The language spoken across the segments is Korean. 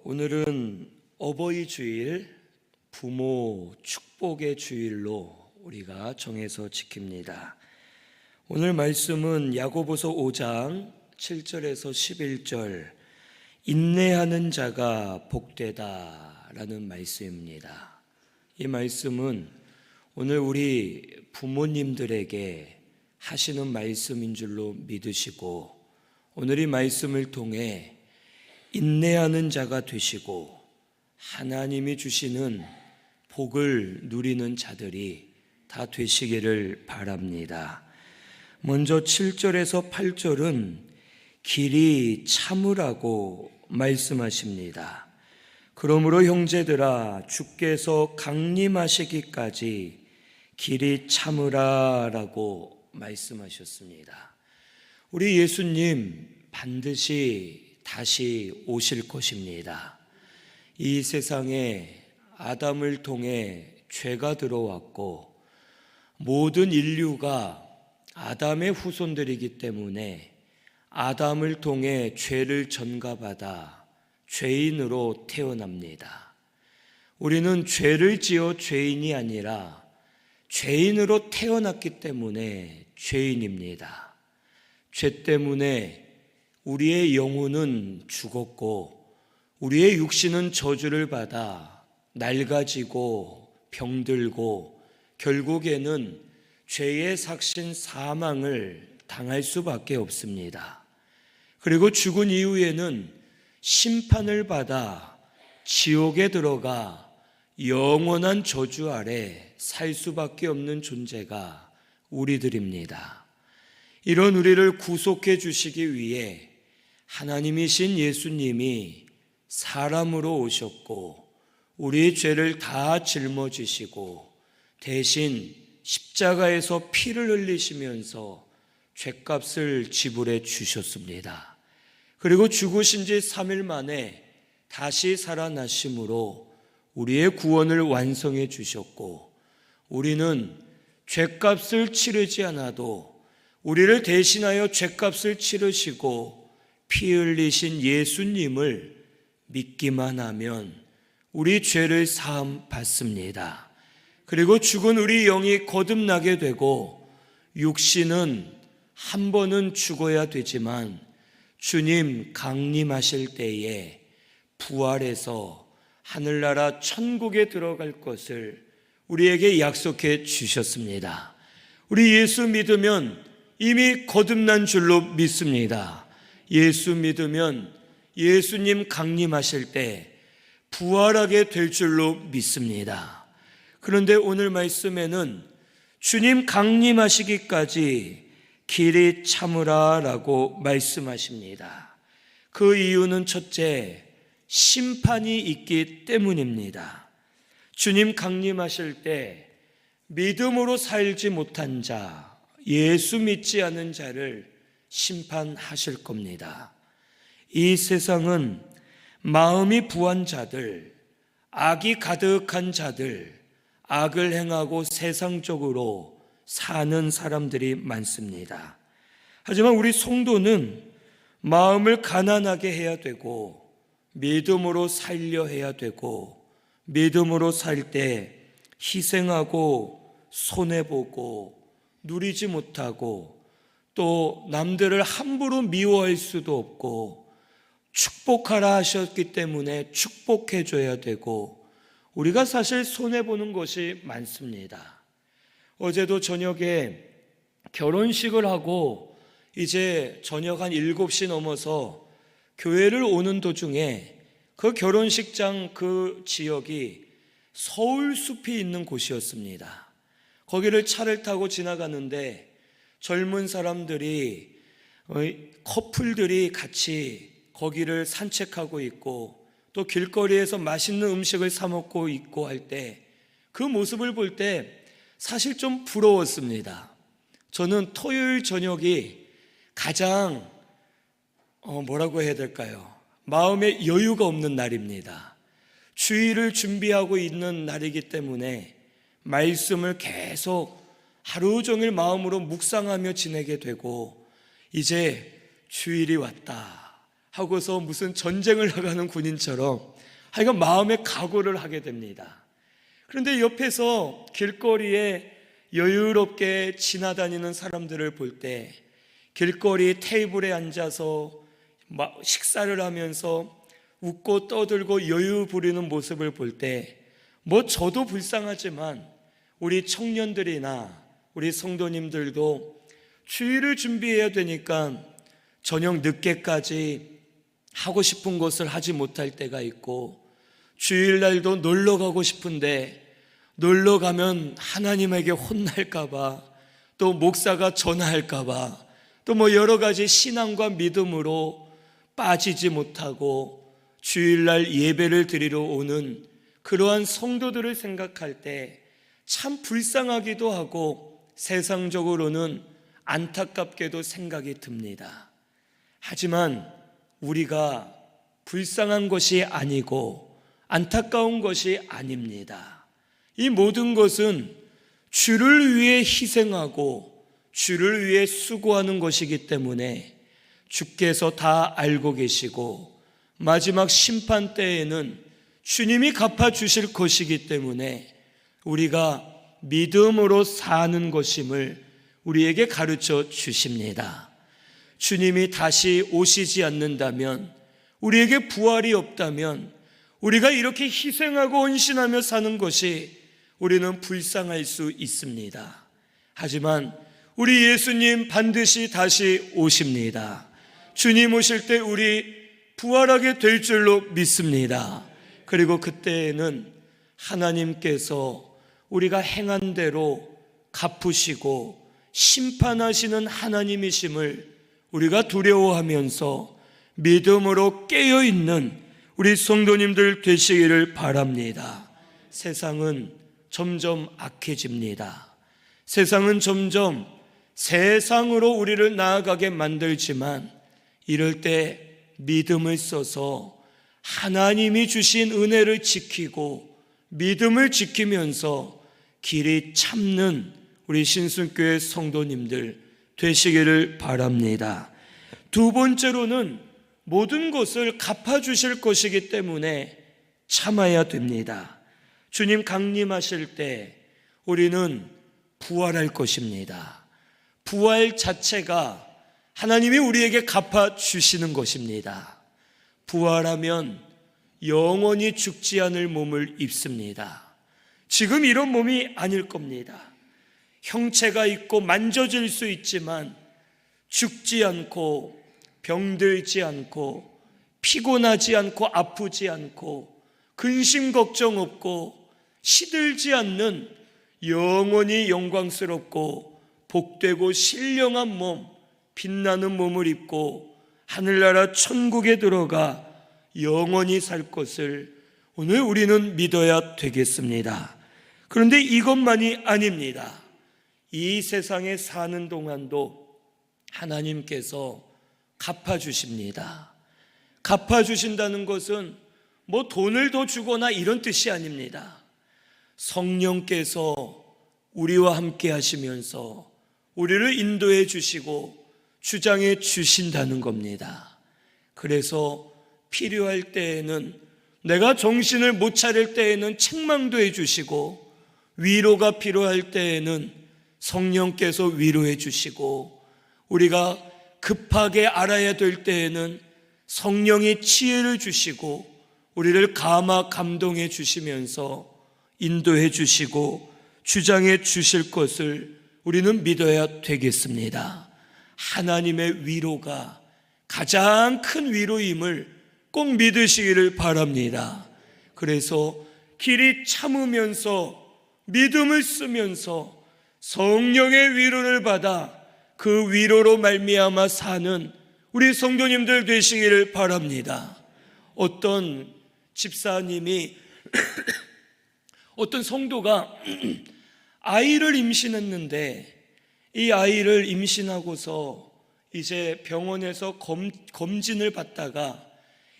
오늘은 어버이 주일, 부모 축복의 주일로 우리가 정해서 지킵니다. 오늘 말씀은 야고보서 5장 7절에서 11절, 인내하는 자가 복되다 라는 말씀입니다. 이 말씀은 오늘 우리 부모님들에게 하시는 말씀인 줄로 믿으시고, 오늘 이 말씀을 통해 인내하는 자가 되시고 하나님이 주시는 복을 누리는 자들이 다 되시기를 바랍니다. 먼저 7절에서 8절은 길이 참으라고 말씀하십니다. 그러므로 형제들아, 주께서 강림하시기까지 길이 참으라라고 말씀하셨습니다. 우리 예수님 반드시 다시 오실 것입니다. 이 세상에 아담을 통해 죄가 들어왔고, 모든 인류가 아담의 후손들이기 때문에 아담을 통해 죄를 전가받아 죄인으로 태어납니다. 우리는 죄를 지어 죄인이 아니라 죄인으로 태어났기 때문에 죄인입니다. 죄 때문에 우리의 영혼은 죽었고 우리의 육신은 저주를 받아 낡아지고 병들고 결국에는 죄의 삭신 사망을 당할 수밖에 없습니다. 그리고 죽은 이후에는 심판을 받아 지옥에 들어가 영원한 저주 아래 살 수밖에 없는 존재가 우리들입니다. 이런 우리를 구속해 주시기 위해 하나님이신 예수님이 사람으로 오셨고 우리의 죄를 다 짊어지시고 대신 십자가에서 피를 흘리시면서 죄값을 지불해 주셨습니다. 그리고 죽으신 지 3일 만에 다시 살아나심으로 우리의 구원을 완성해 주셨고, 우리는 죄값을 치르지 않아도 우리를 대신하여 죄값을 치르시고 피 흘리신 예수님을 믿기만 하면 우리 죄를 사함 받습니다. 그리고 죽은 우리 영이 거듭나게 되고, 육신은 한 번은 죽어야 되지만 주님 강림하실 때에 부활해서 하늘나라 천국에 들어갈 것을 우리에게 약속해 주셨습니다. 우리 예수 믿으면 이미 거듭난 줄로 믿습니다. 예수 믿으면 예수님 강림하실 때 부활하게 될 줄로 믿습니다. 그런데 오늘 말씀에는 주님 강림하시기까지 길이 참으라라고 말씀하십니다. 그 이유는 첫째, 심판이 있기 때문입니다. 주님 강림하실 때 믿음으로 살지 못한 자, 예수 믿지 않은 자를 심판하실 겁니다. 이 세상은 마음이 부한 자들, 악이 가득한 자들, 악을 행하고 세상적으로 사는 사람들이 많습니다. 하지만 우리 성도는 마음을 가난하게 해야 되고 믿음으로 살려 해야 되고, 믿음으로 살 때 희생하고 손해보고 누리지 못하고 또 남들을 함부로 미워할 수도 없고, 축복하라 하셨기 때문에 축복해 줘야 되고, 우리가 사실 손해보는 것이 많습니다. 어제도 저녁에 결혼식을 하고 이제 저녁 한 7시 넘어서 교회를 오는 도중에 그 결혼식장 그 지역이 서울숲이 있는 곳이었습니다. 거기를 차를 타고 지나가는데 젊은 사람들이, 커플들이 같이 거기를 산책하고 있고 또 길거리에서 맛있는 음식을 사 먹고 있고 할 때 그 모습을 볼 때 사실 좀 부러웠습니다. 저는 토요일 저녁이 가장 뭐라고 해야 될까요? 마음에 여유가 없는 날입니다. 주일을 준비하고 있는 날이기 때문에 말씀을 계속 하루 종일 마음으로 묵상하며 지내게 되고, 이제 주일이 왔다 하고서 무슨 전쟁을 나가는 군인처럼 하여간 마음의 각오를 하게 됩니다. 그런데 옆에서 길거리에 여유롭게 지나다니는 사람들을 볼 때, 길거리 테이블에 앉아서 식사를 하면서 웃고 떠들고 여유 부리는 모습을 볼 때, 저도 불쌍하지만 우리 청년들이나 우리 성도님들도 주일을 준비해야 되니까 저녁 늦게까지 하고 싶은 것을 하지 못할 때가 있고, 주일날도 놀러 가고 싶은데 놀러 가면 하나님에게 혼날까봐, 또 목사가 전화할까봐, 또 여러 가지 신앙과 믿음으로 빠지지 못하고 주일날 예배를 드리러 오는 그러한 성도들을 생각할 때 참 불쌍하기도 하고 세상적으로는 안타깝게도 생각이 듭니다. 하지만 우리가 불쌍한 것이 아니고 안타까운 것이 아닙니다. 이 모든 것은 주를 위해 희생하고 주를 위해 수고하는 것이기 때문에 주께서 다 알고 계시고 마지막 심판 때에는 주님이 갚아주실 것이기 때문에 우리가 믿음으로 사는 것임을 우리에게 가르쳐 주십니다. 주님이 다시 오시지 않는다면, 우리에게 부활이 없다면 우리가 이렇게 희생하고 헌신하며 사는 것이 우리는 불쌍할 수 있습니다. 하지만 우리 예수님 반드시 다시 오십니다. 주님 오실 때 우리 부활하게 될 줄로 믿습니다. 그리고 그때에는 하나님께서 우리가 행한 대로 갚으시고 심판하시는 하나님이심을 우리가 두려워하면서 믿음으로 깨어있는 우리 성도님들 되시기를 바랍니다. 세상은 점점 악해집니다. 세상은 점점 세상으로 우리를 나아가게 만들지만, 이럴 때 믿음을 써서 하나님이 주신 은혜를 지키고 믿음을 지키면서 길이 참는 우리 신순교회 성도님들 되시기를 바랍니다. 두 번째로는 모든 것을 갚아주실 것이기 때문에 참아야 됩니다. 주님 강림하실 때 우리는 부활할 것입니다. 부활 자체가 하나님이 우리에게 갚아주시는 것입니다. 부활하면 영원히 죽지 않을 몸을 입습니다. 지금 이런 몸이 아닐 겁니다. 형체가 있고 만져질 수 있지만 죽지 않고 병들지 않고 피곤하지 않고 아프지 않고 근심 걱정 없고 시들지 않는 영원히 영광스럽고 복되고 신령한 몸, 빛나는 몸을 입고 하늘나라 천국에 들어가 영원히 살 것을 오늘 우리는 믿어야 되겠습니다. 그런데 이것만이 아닙니다. 이 세상에 사는 동안도 하나님께서 갚아주십니다. 갚아주신다는 것은 돈을 더 주거나 이런 뜻이 아닙니다. 성령께서 우리와 함께 하시면서 우리를 인도해 주시고 주장해 주신다는 겁니다. 그래서 필요할 때에는, 내가 정신을 못 차릴 때에는 책망도 해주시고, 위로가 필요할 때에는 성령께서 위로해 주시고, 우리가 급하게 알아야 될 때에는 성령이 지혜를 주시고 우리를 감화 감동해 주시면서 인도해 주시고 주장해 주실 것을 우리는 믿어야 되겠습니다. 하나님의 위로가 가장 큰 위로임을 꼭 믿으시기를 바랍니다. 그래서 길이 참으면서 믿음을 쓰면서 성령의 위로를 받아 그 위로로 말미암아 사는 우리 성도님들 되시기를 바랍니다. 어떤 집사님이 어떤 성도가 아이를 임신했는데, 이 아이를 임신하고서 이제 병원에서 검진을 받다가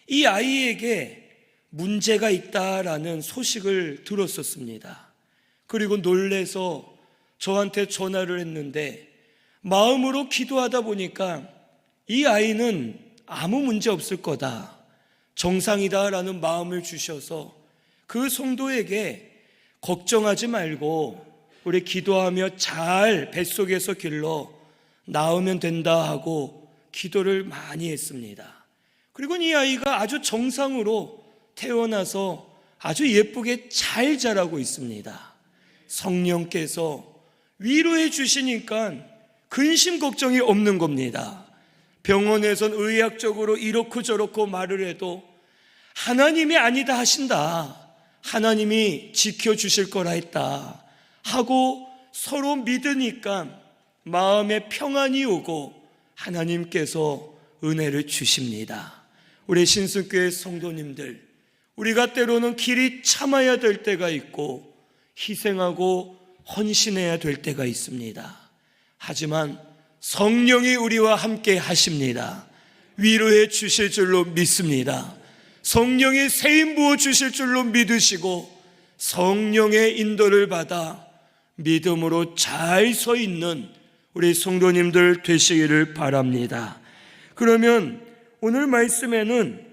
이 아이에게 문제가 있다라는 소식을 들었었습니다. 그리고 놀래서 저한테 전화를 했는데, 마음으로 기도하다 보니까 이 아이는 아무 문제 없을 거다, 정상이다라는 마음을 주셔서 그 성도에게 걱정하지 말고 우리 기도하며 잘 뱃속에서 길러 낳으면 된다 하고 기도를 많이 했습니다. 그리고 이 아이가 아주 정상으로 태어나서 아주 예쁘게 잘 자라고 있습니다. 성령께서 위로해 주시니까 근심 걱정이 없는 겁니다. 병원에선 의학적으로 이렇고 저렇고 말을 해도 하나님이 아니다 하신다, 하나님이 지켜주실 거라 했다 하고 서로 믿으니까 마음에 평안이 오고 하나님께서 은혜를 주십니다. 우리 신승교회 성도님들, 우리가 때로는 길이 참아야 될 때가 있고 희생하고 헌신해야 될 때가 있습니다. 하지만 성령이 우리와 함께 하십니다. 위로해 주실 줄로 믿습니다. 성령이 세임 부어 주실 줄로 믿으시고 성령의 인도를 받아 믿음으로 잘 서 있는 우리 성도님들 되시기를 바랍니다. 그러면 오늘 말씀에는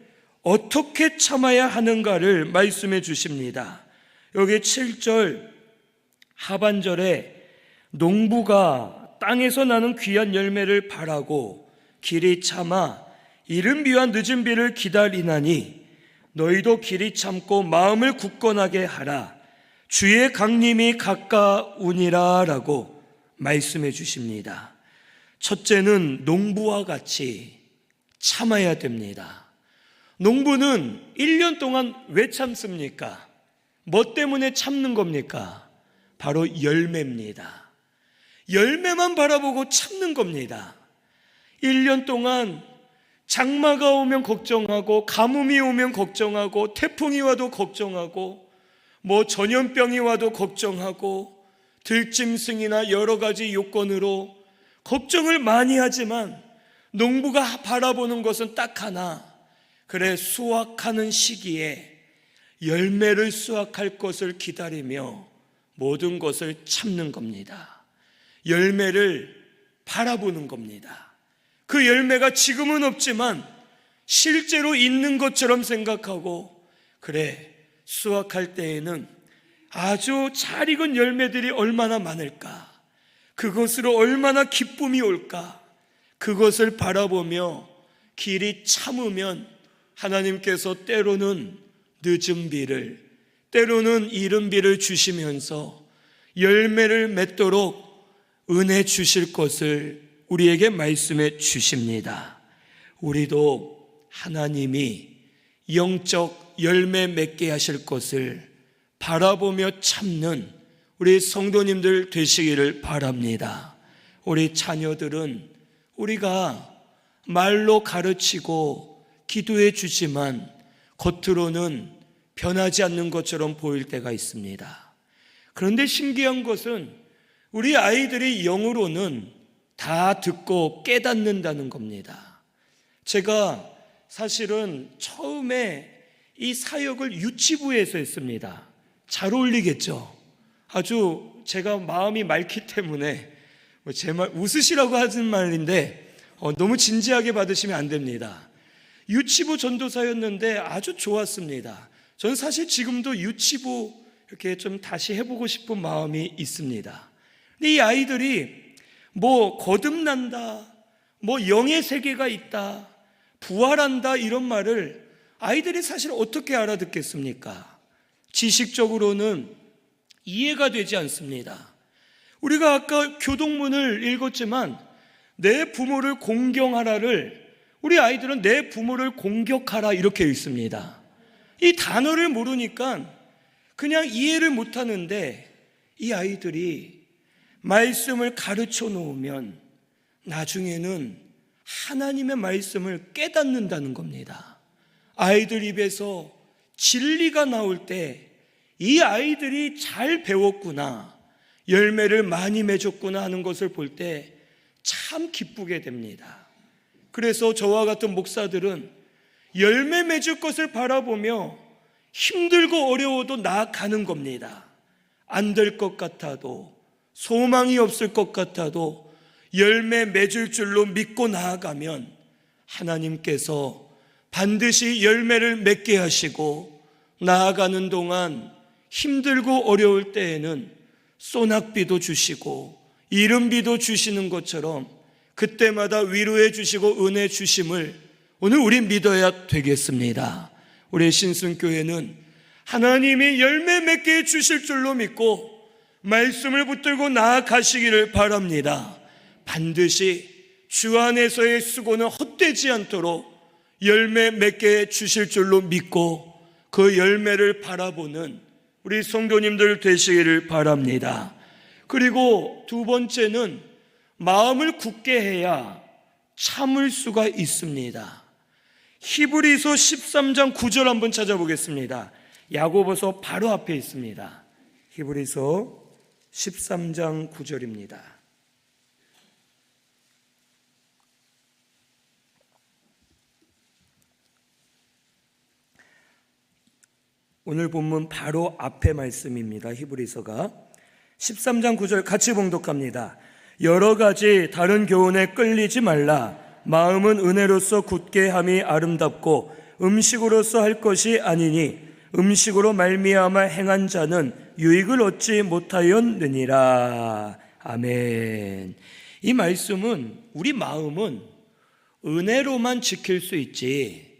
어떻게 참아야 하는가를 말씀해 주십니다. 여기 7절 하반절에 농부가 땅에서 나는 귀한 열매를 바라고 길이 참아 이른 비와 늦은 비를 기다리나니 너희도 길이 참고 마음을 굳건하게 하라. 주의 강림이 가까우니라 라고 말씀해 주십니다. 첫째는 농부와 같이 참아야 됩니다. 농부는 1년 동안 왜 참습니까? 뭐 때문에 참는 겁니까? 바로 열매입니다. 열매만 바라보고 참는 겁니다. 1년 동안 장마가 오면 걱정하고 가뭄이 오면 걱정하고 태풍이 와도 걱정하고 뭐 전염병이 와도 걱정하고 들짐승이나 여러 가지 요건으로 걱정을 많이 하지만 농부가 바라보는 것은 딱 하나, 그래 수확하는 시기에 열매를 수확할 것을 기다리며 모든 것을 참는 겁니다. 열매를 바라보는 겁니다. 그 열매가 지금은 없지만 실제로 있는 것처럼 생각하고, 그래 수확할 때에는 아주 잘 익은 열매들이 얼마나 많을까, 그것으로 얼마나 기쁨이 올까, 그것을 바라보며 길이 참으면 하나님께서 때로는 늦은 비를, 때로는 이른 비를 주시면서 열매를 맺도록 은혜 주실 것을 우리에게 말씀해 주십니다. 우리도 하나님이 영적 열매 맺게 하실 것을 바라보며 참는 우리 성도님들 되시기를 바랍니다. 우리 자녀들은 우리가 말로 가르치고 기도해 주지만 겉으로는 변하지 않는 것처럼 보일 때가 있습니다. 그런데 신기한 것은 우리 아이들이 영으로는 다 듣고 깨닫는다는 겁니다. 제가 사실은 처음에 이 사역을 유치부에서 했습니다. 잘 어울리겠죠? 아주 제가 마음이 맑기 때문에 제 말 웃으시라고 하는 말인데 너무 진지하게 받으시면 안 됩니다. 유치부 전도사였는데 아주 좋았습니다. 저는 사실 지금도 유치부 이렇게 좀 다시 해보고 싶은 마음이 있습니다. 근데 이 아이들이 뭐 거듭난다, 뭐 영의 세계가 있다, 부활한다 이런 말을 아이들이 사실 어떻게 알아듣겠습니까? 지식적으로는 이해가 되지 않습니다. 우리가 아까 교동문을 읽었지만 내 부모를 공경하라를 우리 아이들은 내 부모를 공격하라 이렇게 읽습니다. 이 단어를 모르니까 그냥 이해를 못하는데 이 아이들이 말씀을 가르쳐 놓으면 나중에는 하나님의 말씀을 깨닫는다는 겁니다. 아이들 입에서 진리가 나올 때 이 아이들이 잘 배웠구나, 열매를 많이 맺었구나 하는 것을 볼 때 참 기쁘게 됩니다. 그래서 저와 같은 목사들은 열매 맺을 것을 바라보며 힘들고 어려워도 나아가는 겁니다. 안 될 것 같아도, 소망이 없을 것 같아도 열매 맺을 줄로 믿고 나아가면 하나님께서 반드시 열매를 맺게 하시고, 나아가는 동안 힘들고 어려울 때에는 소낙비도 주시고 이른비도 주시는 것처럼 그때마다 위로해 주시고 은혜 주심을 오늘 우리 믿어야 되겠습니다. 우리 신순교회는 하나님이 열매 맺게 해 주실 줄로 믿고 말씀을 붙들고 나아가시기를 바랍니다. 반드시 주 안에서의 수고는 헛되지 않도록 열매 맺게 해 주실 줄로 믿고 그 열매를 바라보는 우리 성도님들 되시기를 바랍니다. 그리고 두 번째는 마음을 굳게 해야 참을 수가 있습니다. 히브리서 13장 9절 한번 찾아보겠습니다. 야고보서 바로 앞에 있습니다. 히브리서 13장 9절입니다. 오늘 본문 바로 앞에 말씀입니다. 히브리서가 13장 9절 같이 봉독합니다. 여러 가지 다른 교훈에 끌리지 말라. 마음은 은혜로서 굳게 함이 아름답고 음식으로서 할 것이 아니니 음식으로 말미암아 행한 자는 유익을 얻지 못하였느니라. 아멘. 이 말씀은 우리 마음은 은혜로만 지킬 수 있지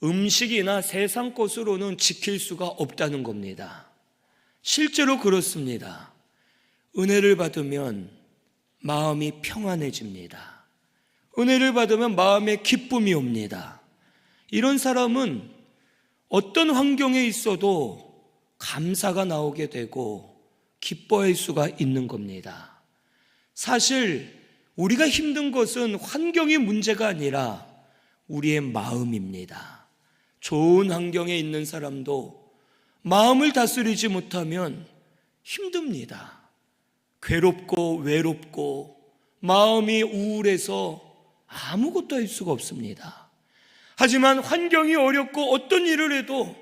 음식이나 세상 것으로는 지킬 수가 없다는 겁니다. 실제로 그렇습니다. 은혜를 받으면 마음이 평안해집니다. 은혜를 받으면 마음에 기쁨이 옵니다. 이런 사람은 어떤 환경에 있어도 감사가 나오게 되고 기뻐할 수가 있는 겁니다. 사실 우리가 힘든 것은 환경이 문제가 아니라 우리의 마음입니다. 좋은 환경에 있는 사람도 마음을 다스리지 못하면 힘듭니다. 괴롭고 외롭고 마음이 우울해서 아무것도 할 수가 없습니다. 하지만 환경이 어렵고 어떤 일을 해도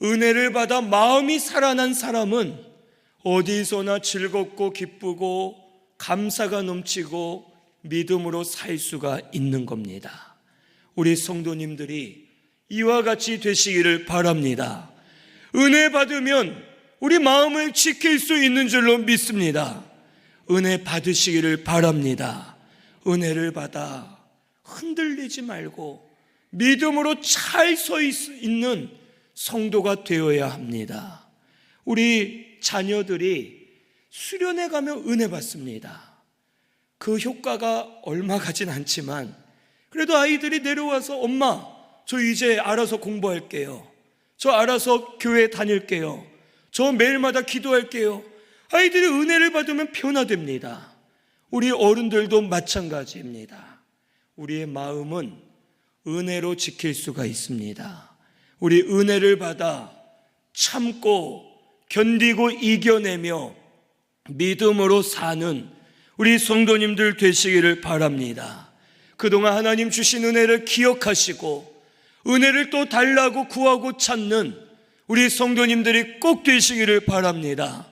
은혜를 받아 마음이 살아난 사람은 어디서나 즐겁고 기쁘고 감사가 넘치고 믿음으로 살 수가 있는 겁니다. 우리 성도님들이 이와 같이 되시기를 바랍니다. 은혜 받으면 우리 마음을 지킬 수 있는 줄로 믿습니다. 은혜 받으시기를 바랍니다. 은혜를 받아 흔들리지 말고 믿음으로 잘 서 있는 성도가 되어야 합니다. 우리 자녀들이 수련회 가면 은혜 받습니다. 그 효과가 얼마 가진 않지만 그래도 아이들이 내려와서 엄마 저 이제 알아서 공부할게요. 저 알아서 교회 다닐게요. 저 매일마다 기도할게요. 아이들이 은혜를 받으면 변화됩니다. 우리 어른들도 마찬가지입니다. 우리의 마음은 은혜로 지킬 수가 있습니다. 우리 은혜를 받아 참고 견디고 이겨내며 믿음으로 사는 우리 성도님들 되시기를 바랍니다. 그동안 하나님 주신 은혜를 기억하시고 은혜를 또 달라고 구하고 찾는 우리 성도님들이 꼭 되시기를 바랍니다.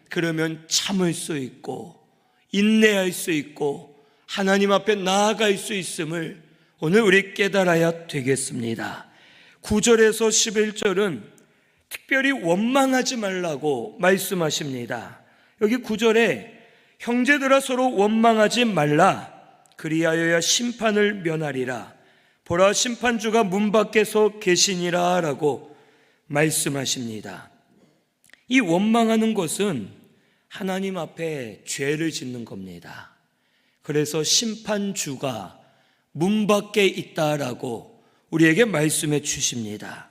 그러면 참을 수 있고 인내할 수 있고 하나님 앞에 나아갈 수 있음을 오늘 우리 깨달아야 되겠습니다. 9절에서 11절은 특별히 원망하지 말라고 말씀하십니다. 여기 9절에 형제들아 서로 원망하지 말라. 그리하여야 심판을 면하리라. 보라 심판주가 문 밖에서 계시니라 라고 말씀하십니다. 이 원망하는 것은 하나님 앞에 죄를 짓는 겁니다. 그래서 심판주가 문 밖에 있다라고 우리에게 말씀해 주십니다.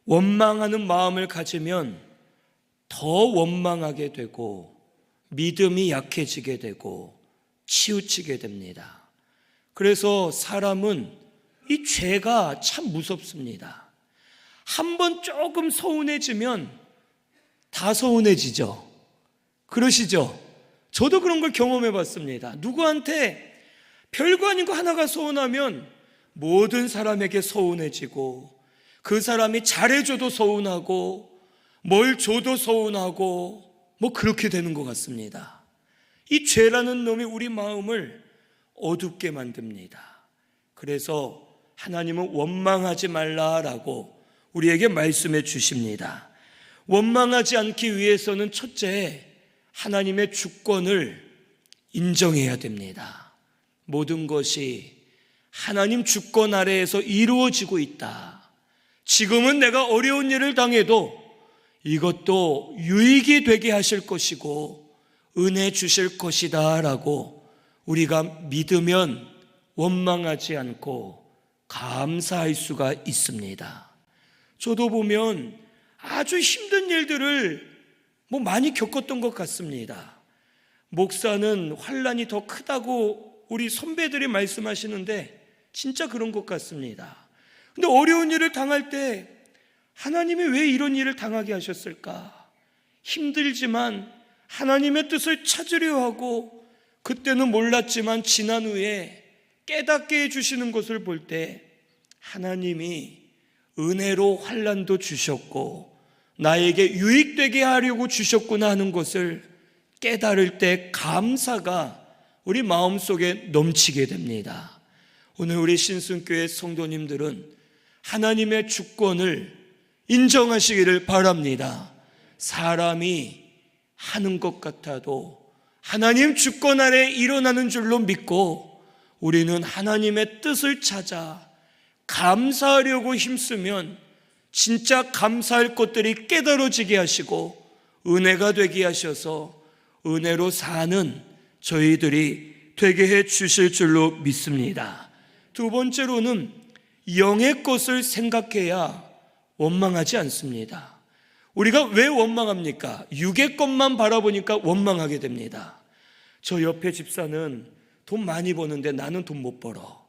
원망하는 마음을 가지면 더 원망하게 되고 믿음이 약해지게 되고 치우치게 됩니다. 그래서 사람은 이 죄가 참 무섭습니다. 한번 조금 서운해지면 다 서운해지죠. 그러시죠? 저도 그런 걸 경험해 봤습니다. 누구한테 별거 아닌 거 하나가 서운하면 모든 사람에게 서운해지고 그 사람이 잘해줘도 서운하고 뭘 줘도 서운하고 뭐 그렇게 되는 것 같습니다. 이 죄라는 놈이 우리 마음을 어둡게 만듭니다. 그래서 하나님은 원망하지 말라라고 우리에게 말씀해 주십니다. 원망하지 않기 위해서는 첫째, 하나님의 주권을 인정해야 됩니다. 모든 것이 하나님 주권 아래에서 이루어지고 있다. 지금은 내가 어려운 일을 당해도 이것도 유익이 되게 하실 것이고 은혜 주실 것이다 라고 우리가 믿으면 원망하지 않고 감사할 수가 있습니다. 저도 보면 아주 힘든 일들을 많이 겪었던 것 같습니다. 목사는 환난이 더 크다고 우리 선배들이 말씀하시는데 진짜 그런 것 같습니다. 근데 어려운 일을 당할 때 하나님이 왜 이런 일을 당하게 하셨을까? 힘들지만 하나님의 뜻을 찾으려 하고 그때는 몰랐지만 지난 후에 깨닫게 해주시는 것을 볼 때 하나님이 은혜로 환난도 주셨고 나에게 유익되게 하려고 주셨구나 하는 것을 깨달을 때 감사가 우리 마음속에 넘치게 됩니다. 오늘 우리 신순교회 성도님들은 하나님의 주권을 인정하시기를 바랍니다. 사람이 하는 것 같아도 하나님 주권 아래 일어나는 줄로 믿고 우리는 하나님의 뜻을 찾아 감사하려고 힘쓰면 진짜 감사할 것들이 깨달아지게 하시고 은혜가 되게 하셔서 은혜로 사는 저희들이 되게 해 주실 줄로 믿습니다. 두 번째로는 영의 것을 생각해야 원망하지 않습니다. 우리가 왜 원망합니까? 육의 것만 바라보니까 원망하게 됩니다. 저 옆에 집사는 돈 많이 버는데 나는 돈 못 벌어.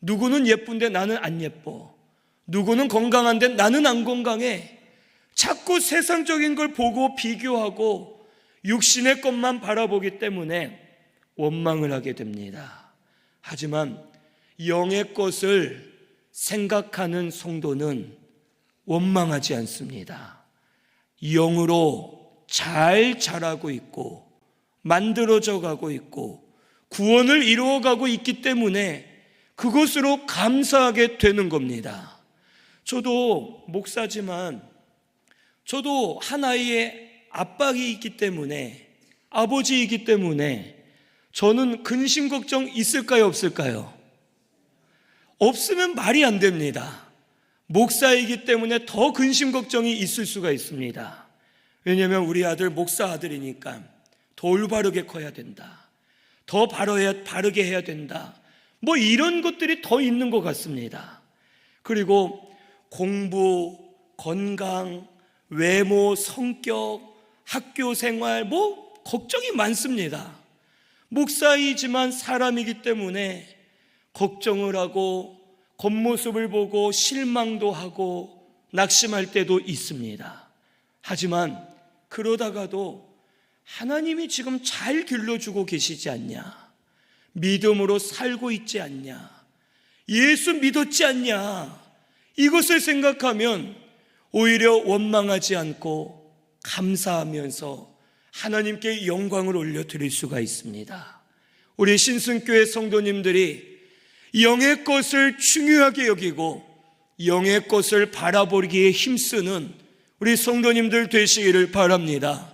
누구는 예쁜데 나는 안 예뻐. 누구는 건강한데 나는 안 건강해. 자꾸 세상적인 걸 보고 비교하고 육신의 것만 바라보기 때문에 원망을 하게 됩니다. 하지만 영의 것을 생각하는 성도는 원망하지 않습니다. 영으로 잘 자라고 있고 만들어져 가고 있고 구원을 이루어가고 있기 때문에 그것으로 감사하게 되는 겁니다. 저도 목사지만 저도 하나의 아빠이 있기 때문에 아버지이기 때문에 저는 근심 걱정 있을까요 없을까요? 없으면 말이 안 됩니다. 목사이기 때문에 더 근심 걱정이 있을 수가 있습니다. 왜냐하면 우리 아들 목사 아들이니까 더 올바르게 커야 된다. 더 바르게 해야 된다. 이런 것들이 더 있는 것 같습니다. 그리고 공부, 건강, 외모, 성격, 학교 생활 걱정이 많습니다. 목사이지만 사람이기 때문에 걱정을 하고 겉모습을 보고 실망도 하고 낙심할 때도 있습니다. 하지만 그러다가도 하나님이 지금 잘 길러주고 계시지 않냐? 믿음으로 살고 있지 않냐? 예수 믿었지 않냐? 이것을 생각하면 오히려 원망하지 않고 감사하면서 하나님께 영광을 올려드릴 수가 있습니다. 우리 신순교회 성도님들이 영의 것을 중요하게 여기고 영의 것을 바라보기에 힘쓰는 우리 성도님들 되시기를 바랍니다.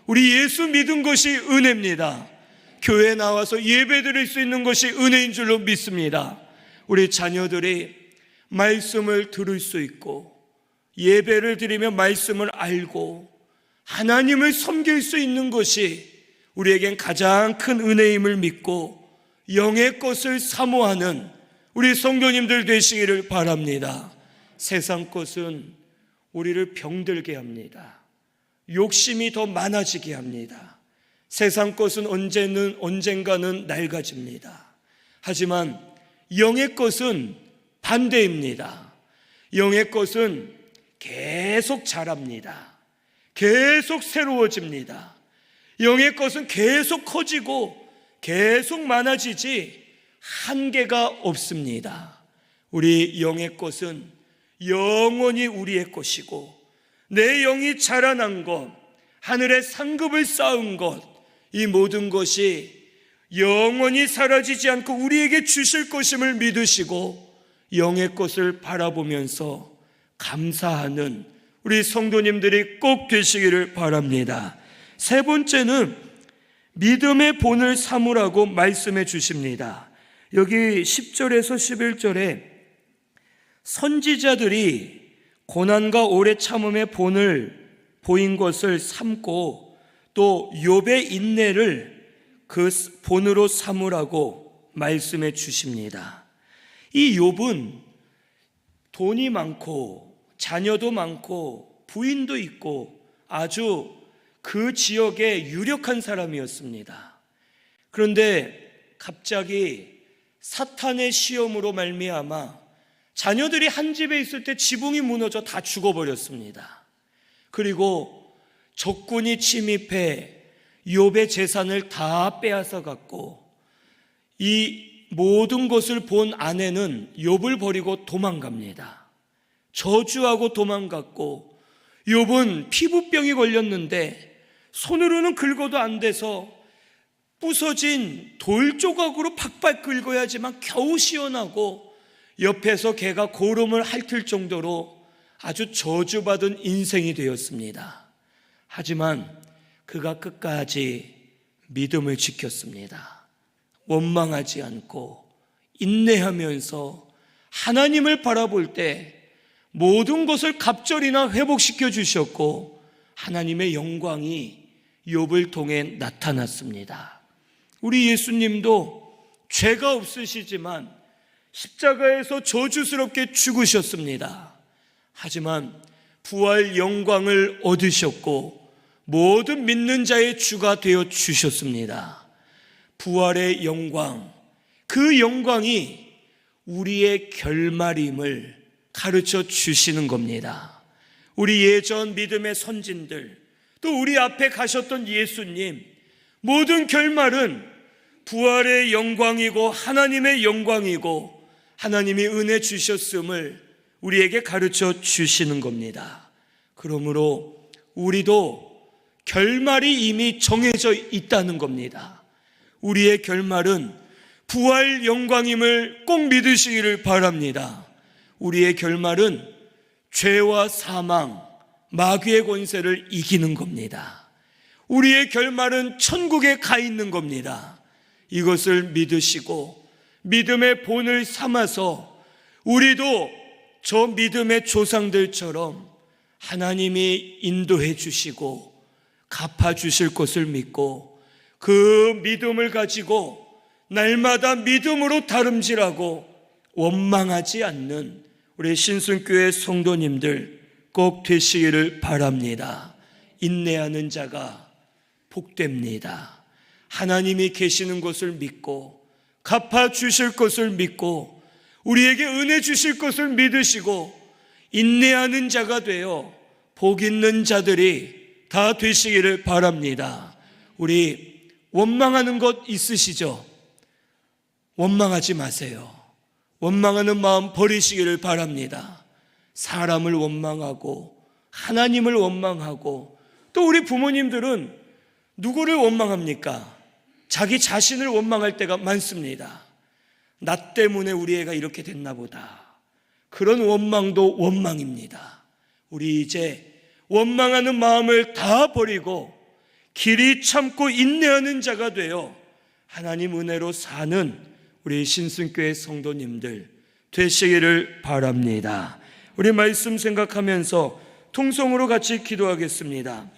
우리 예수 믿은 것이 은혜입니다. 교회에 나와서 예배드릴 수 있는 것이 은혜인 줄로 믿습니다. 우리 자녀들이 말씀을 들을 수 있고 예배를 드리며 말씀을 알고 하나님을 섬길 수 있는 것이 우리에겐 가장 큰 은혜임을 믿고 영의 것을 사모하는 우리 성도님들 되시기를 바랍니다. 세상 것은 우리를 병들게 합니다. 욕심이 더 많아지게 합니다. 세상 것은 언젠가는 낡아집니다. 하지만 영의 것은 반대입니다. 영의 것은 계속 자랍니다. 계속 새로워집니다. 영의 것은 계속 커지고 계속 많아지지 한계가 없습니다. 우리 영의 것은 영원히 우리의 것이고 내 영이 자라난 것, 하늘의 상급을 쌓은 것, 이 모든 것이 영원히 사라지지 않고 우리에게 주실 것임을 믿으시고 영의 것을 바라보면서 감사하는 우리 성도님들이 꼭 되시기를 바랍니다. 세 번째는 믿음의 본을 삼으라고 말씀해 주십니다. 여기 10절에서 11절에 선지자들이 고난과 오래 참음의 본을 보인 것을 삼고 또 욥의 인내를 그 본으로 삼으라고 말씀해 주십니다. 이 욥은 돈이 많고 자녀도 많고 부인도 있고 아주 그 지역에 유력한 사람이었습니다. 그런데 갑자기 사탄의 시험으로 말미암아 자녀들이 한 집에 있을 때 지붕이 무너져 다 죽어버렸습니다. 그리고 적군이 침입해 욥의 재산을 다 빼앗아 갔고 이 모든 것을 본 아내는 욥을 버리고 도망갑니다. 저주하고 도망갔고 욥은 피부병이 걸렸는데 손으로는 긁어도 안 돼서 부서진 돌 조각으로 박박 긁어야지만 겨우 시원하고 옆에서 개가 고름을 핥을 정도로 아주 저주받은 인생이 되었습니다. 하지만 그가 끝까지 믿음을 지켰습니다. 원망하지 않고 인내하면서 하나님을 바라볼 때 모든 것을 갑절이나 회복시켜 주셨고 하나님의 영광이 욥을 통해 나타났습니다. 우리 예수님도 죄가 없으시지만 십자가에서 저주스럽게 죽으셨습니다. 하지만 부활 영광을 얻으셨고 모든 믿는 자의 주가 되어 주셨습니다. 부활의 영광, 그 영광이 우리의 결말임을 가르쳐 주시는 겁니다. 우리 예전 믿음의 선진들, 또 우리 앞에 가셨던 예수님, 모든 결말은 부활의 영광이고 하나님의 영광이고 하나님이 은혜 주셨음을 우리에게 가르쳐 주시는 겁니다. 그러므로 우리도 결말이 이미 정해져 있다는 겁니다. 우리의 결말은 부활 영광임을 꼭 믿으시기를 바랍니다. 우리의 결말은 죄와 사망, 마귀의 권세를 이기는 겁니다. 우리의 결말은 천국에 가 있는 겁니다. 이것을 믿으시고 믿음의 본을 삼아서 우리도 저 믿음의 조상들처럼 하나님이 인도해 주시고 갚아 주실 것을 믿고 그 믿음을 가지고 날마다 믿음으로 다름질하고 원망하지 않는 우리 신순교회 성도님들 꼭 되시기를 바랍니다. 인내하는 자가 복됩니다. 하나님이 계시는 것을 믿고 갚아 주실 것을 믿고 우리에게 은혜 주실 것을 믿으시고 인내하는 자가 되어 복 있는 자들이 다 되시기를 바랍니다. 우리 원망하는 것 있으시죠? 원망하지 마세요. 원망하는 마음 버리시기를 바랍니다. 사람을 원망하고 하나님을 원망하고 또 우리 부모님들은 누구를 원망합니까? 자기 자신을 원망할 때가 많습니다. 나 때문에 우리 애가 이렇게 됐나 보다. 그런 원망도 원망입니다. 우리 이제 원망하는 마음을 다 버리고 길이 참고 인내하는 자가 되어 하나님 은혜로 사는 우리 신순교회 성도님들 되시기를 바랍니다. 우리 말씀 생각하면서 통성으로 같이 기도하겠습니다.